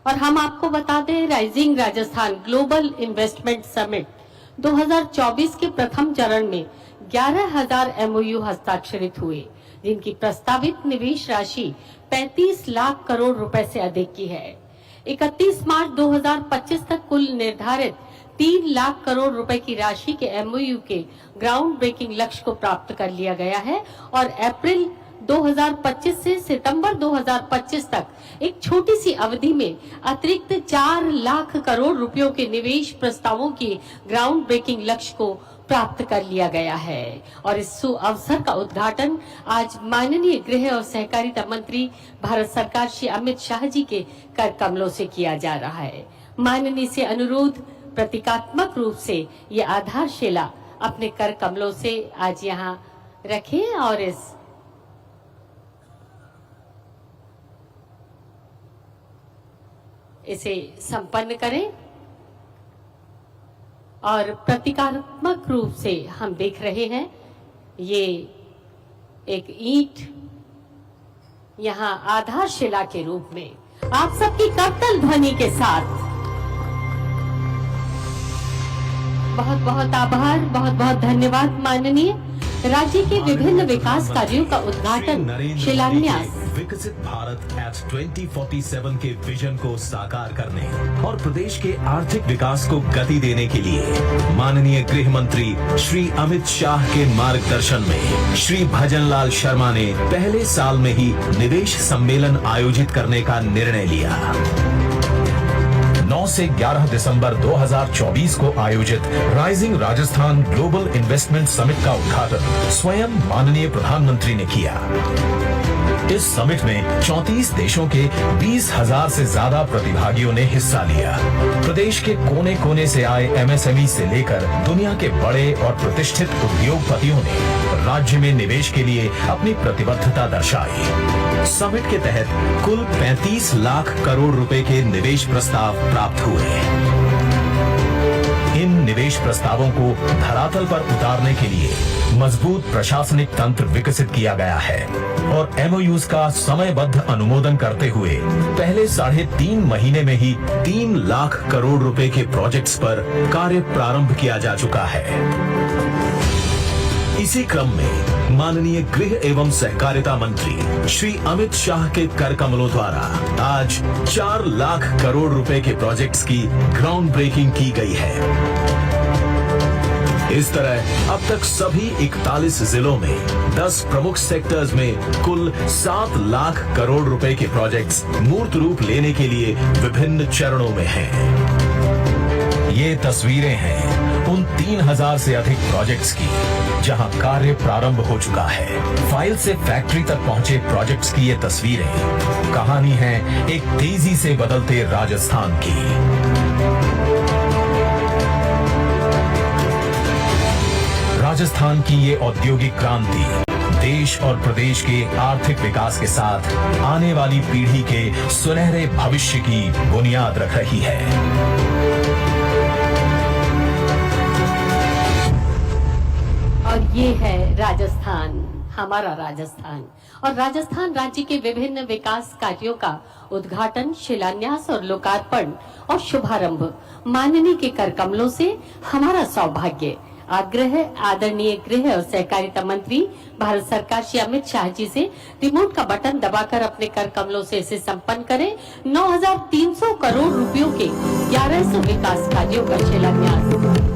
और हम आपको बता दें, rising Rajasthan global investment summit 2024 के प्रथम चरण में 11,000 MOU हस्ताक्षरित हुए, जिनकी प्रस्तावित निवेश राशि 35 लाख करोड़ रुपए से अधिक की है। 31 मार्च 2025 तक कुल निर्धारित 3 लाख करोड़ रुपए की राशि के MOU के ग्राउंड ब्रेकिंग लक्ष्य को प्राप्त कर लिया गया है और अप्रैल 2025 से सितंबर 2025 तक एक छोटी सी अवधि में अतिरिक्त 4 लाख करोड़ रुपयों के निवेश प्रस्तावों की ग्राउंड ब्रेकिंग लक्ष्य को प्राप्त कर लिया गया है। और इस अवसर का उद्घाटन आज माननीय गृह और सहकारिता मंत्री भारत सरकार श्री अमित शाह जी के कर कमलों से किया जा रहा है। माननीय से अनुरोध, प्रतीकात्मक रूप से ये आधारशिला अपने कर कमलों से आज यहाँ रखें और इसे संपन्न करें। और प्रतीकात्मक रूप से हम देख रहे हैं, ये एक ईंट यहाँ आधारशिला के रूप में आप सबकी करतल ध्वनि के साथ बहुत बहुत आभार, बहुत बहुत धन्यवाद। माननीय राज्य के विभिन्न विकास कार्यों का उद्घाटन, शिलान्यास विकसित भारत एट 2047 के विजन को साकार करने और प्रदेश के आर्थिक विकास को गति देने के लिए माननीय गृह मंत्री श्री अमित शाह के मार्गदर्शन में श्री भजनलाल शर्मा ने पहले साल में ही निवेश सम्मेलन आयोजित करने का निर्णय लिया। 9 से 11 दिसंबर 2024 को आयोजित rising Rajasthan global investment summit का उद्घाटन स्वयं माननीय प्रधानमंत्री ने किया। इस समिट में 34 देशों के 20,000 से ज्यादा प्रतिभागियों ने हिस्सा लिया। प्रदेश के कोने कोने से आए MSME से लेकर दुनिया के बड़े और प्रतिष्ठित उद्योगपतियों ने राज्य में निवेश के लिए अपनी प्रतिबद्धता दर्शाई। समिट के तहत कुल 35 लाख करोड़ रुपए के निवेश प्रस्ताव प्राप्त हुए। इन निवेश प्रस्तावों को धरातल पर उतारने के लिए मजबूत प्रशासनिक तंत्र विकसित किया गया है और MOUs का समयबद्ध अनुमोदन करते हुए पहले 3.5 महीने में ही 3 लाख करोड़ रुपए के प्रोजेक्ट्स पर कार्य प्रारंभ किया जा चुका है। इसी क्रम में माननीय गृह एवं सहकारिता मंत्री श्री अमित शाह के कर कमलों द्वारा आज 4 लाख करोड़ रुपए के प्रोजेक्ट्स की ग्राउंड ब्रेकिंग की गई है। इस तरह अब तक सभी 41 जिलों में 10 प्रमुख सेक्टर्स में कुल 7 लाख करोड़ रुपए के प्रोजेक्ट्स मूर्त रूप लेने के लिए विभिन्न चरणों में हैं। ये तस्वीरें हैं उन 3,000 से अधिक प्रोजेक्ट्स की जहां कार्य प्रारंभ हो चुका है। फाइल से फैक्ट्री तक पहुंचे प्रोजेक्ट्स की ये तस्वीरें कहानी है एक तेजी से बदलते राजस्थान की। राजस्थान की ये औद्योगिक क्रांति देश और प्रदेश के आर्थिक विकास के साथ आने वाली पीढ़ी के सुनहरे भविष्य की बुनियाद रख रही है। और ये है राजस्थान, हमारा राजस्थान। और राजस्थान राज्य के विभिन्न विकास कार्यों का उद्घाटन, शिलान्यास और लोकार्पण और शुभारंभ माननीय के कर कमलों से हमारा सौभाग्य। आग्रह है आदरणीय गृह और सहकारिता मंत्री भारत सरकार श्री अमित शाह जी से रिमोट का बटन दबाकर अपने कर कमलों से इसे संपन्न करें। 9,300 करोड़ रुपयों के 1100 विकास कार्यों का शिलान्यास।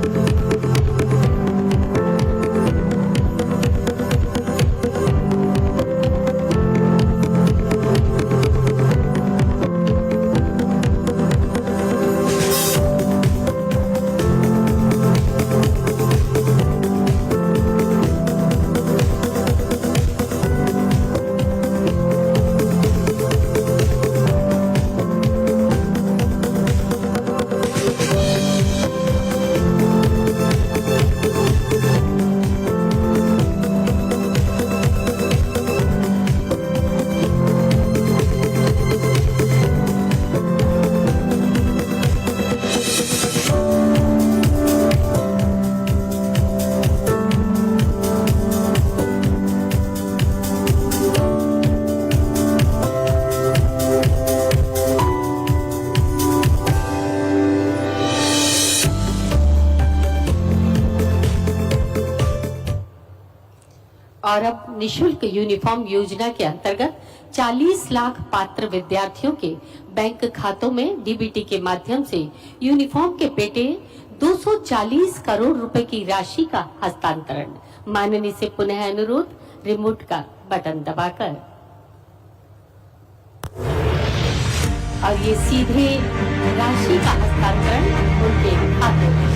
और अब निशुल्क यूनिफॉर्म योजना के अंतर्गत 40 लाख पात्र विद्यार्थियों के बैंक खातों में डीबीटी के माध्यम से यूनिफॉर्म के पेटे 240 करोड़ रुपए की राशि का हस्तांतरण। माननीय से पुनः अनुरोध, रिमोट का बटन दबाकर, और ये सीधे राशि का हस्तांतरण उनके खाते में।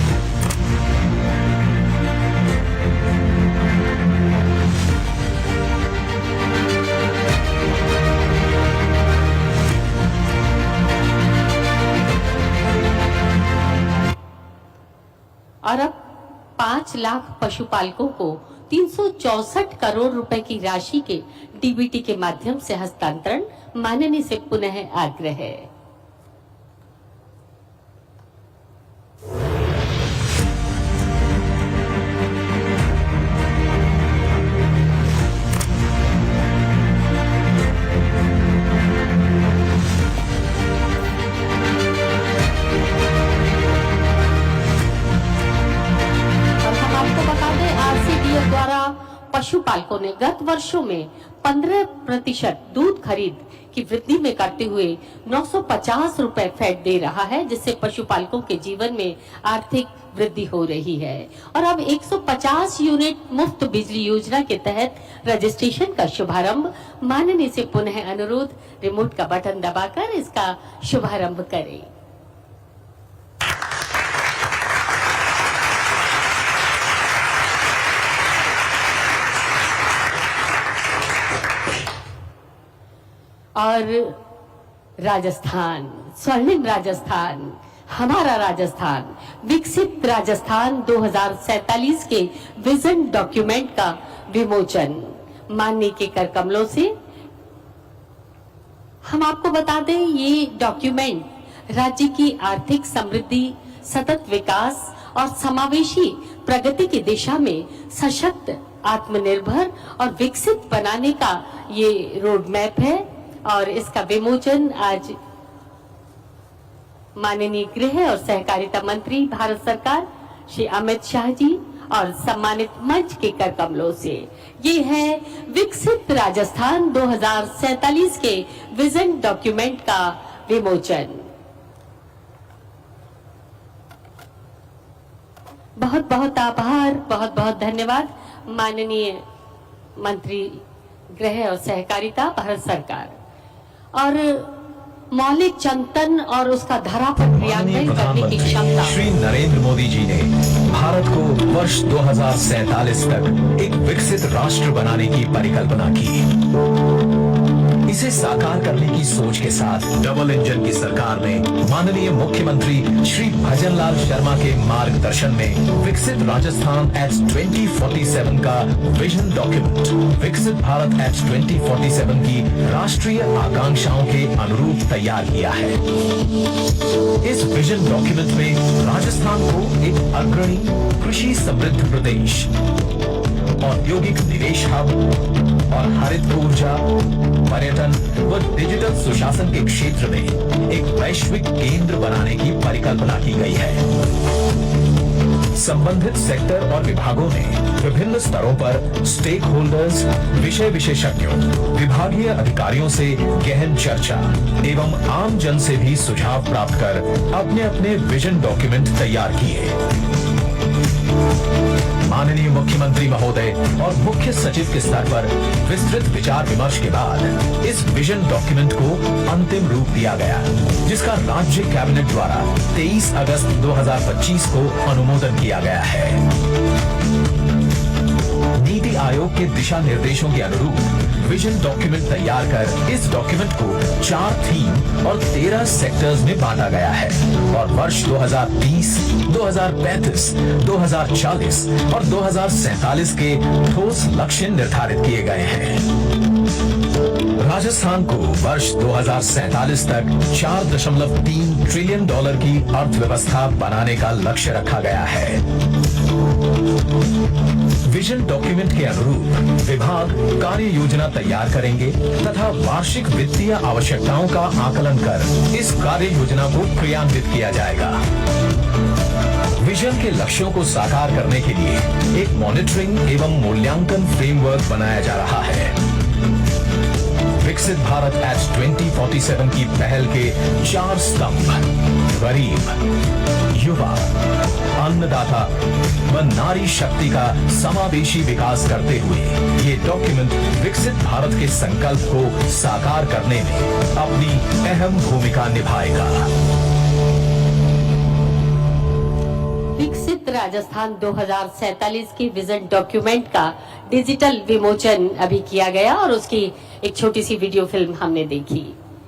और अब 5 लाख पशुपालकों को 364 करोड़ रुपए की राशि के डीबीटी के माध्यम से हस्तांतरण। माननीय से पुनः आग्रह है। द्वारा पशुपालकों ने गत वर्षों में 15% दूध खरीद की वृद्धि में करते हुए 950 रुपए फैट दे रहा है, जिससे पशुपालकों के जीवन में आर्थिक वृद्धि हो रही है। और अब 150 यूनिट मुफ्त बिजली योजना के तहत रजिस्ट्रेशन का शुभारंभ। माननीय से पुनः अनुरोध, रिमोट का बटन दबाकर इसका शुभारंभ करें। और राजस्थान, स्वर्णिम राजस्थान, हमारा राजस्थान, विकसित राजस्थान 2047 के विजन डॉक्यूमेंट का विमोचन। माननीय के कर कमलों से हम आपको बता दें, ये डॉक्यूमेंट राज्य की आर्थिक समृद्धि, सतत विकास और समावेशी प्रगति की दिशा में सशक्त, आत्मनिर्भर और विकसित बनाने का ये रोड मैप है। और इसका विमोचन आज माननीय गृह और सहकारिता मंत्री भारत सरकार श्री अमित शाह जी और सम्मानित मंच के कर कमलों से, ये है विकसित राजस्थान 2047 के विजन डॉक्यूमेंट का विमोचन। बहुत बहुत आभार, बहुत बहुत धन्यवाद माननीय मंत्री गृह और सहकारिता भारत सरकार। और मौलिक चिंतन और उसका धरा पर क्रियान्वयन करने की क्षमता। श्री नरेंद्र मोदी जी ने भारत को वर्ष 2047 तक एक विकसित राष्ट्र बनाने की परिकल्पना की। इसे साकार करने की सोच के साथ डबल इंजन की सरकार ने माननीय मुख्यमंत्री श्री भजनलाल शर्मा के मार्गदर्शन में विकसित राजस्थान एट 2047 का विजन डॉक्यूमेंट, विकसित भारत एट 2047 की राष्ट्रीय आकांक्षाओं के अनुरूप तैयार किया है। इस विजन डॉक्यूमेंट में राजस्थान को एक अग्रणी कृषि समृद्ध प्रदेश, औद्योगिक निवेश हब और हरित ऊर्जा, पर्यटन व डिजिटल सुशासन के क्षेत्र में एक वैश्विक केंद्र बनाने की परिकल्पना की गई है। संबंधित सेक्टर और विभागों ने विभिन्न स्तरों पर स्टेक होल्डर्स, विषय विशेषज्ञों, विभागीय अधिकारियों से गहन चर्चा एवं आम जन से भी सुझाव प्राप्त कर अपने अपने विजन डॉक्यूमेंट तैयार किए। माननीय मुख्यमंत्री महोदय और मुख्य सचिव के स्तर पर विस्तृत विचार विमर्श के बाद इस विजन डॉक्यूमेंट को अंतिम रूप दिया गया, जिसका राज्य कैबिनेट द्वारा 23 अगस्त 2025 को अनुमोदन किया गया है। नीति आयोग के दिशा निर्देशों के अनुरूप विजन डॉक्यूमेंट तैयार कर इस डॉक्यूमेंट को 4 थीम और 13 सेक्टर्स में बांटा गया है और वर्ष 2030, 2035, 2040 और 2047 के ठोस लक्ष्य निर्धारित किए गए हैं। राजस्थान को वर्ष 2047 तक 4.3 ट्रिलियन डॉलर की अर्थव्यवस्था बनाने का लक्ष्य रखा गया है। विजन डॉक्यूमेंट के अनुरूप विभाग कार्य योजना तैयार करेंगे तथा वार्षिक वित्तीय आवश्यकताओं का आकलन कर इस कार्य योजना को क्रियान्वित किया जाएगा। विजन के लक्ष्यों को साकार करने के लिए एक मॉनिटरिंग एवं मूल्यांकन फ्रेमवर्क बनाया जा रहा है। विकसित भारत एट 2047 की पहल के 4 स्तंभ गरीब, युवा, अन्नदाता व नारी शक्ति का समावेशी विकास करते हुए ये डॉक्यूमेंट विकसित भारत के संकल्प को साकार करने में अपनी अहम भूमिका निभाएगा। विकसित राजस्थान 2047 की विजन डॉक्यूमेंट का डिजिटल विमोचन अभी किया गया और उसकी एक छोटी सी वीडियो फिल्म हमने देखी।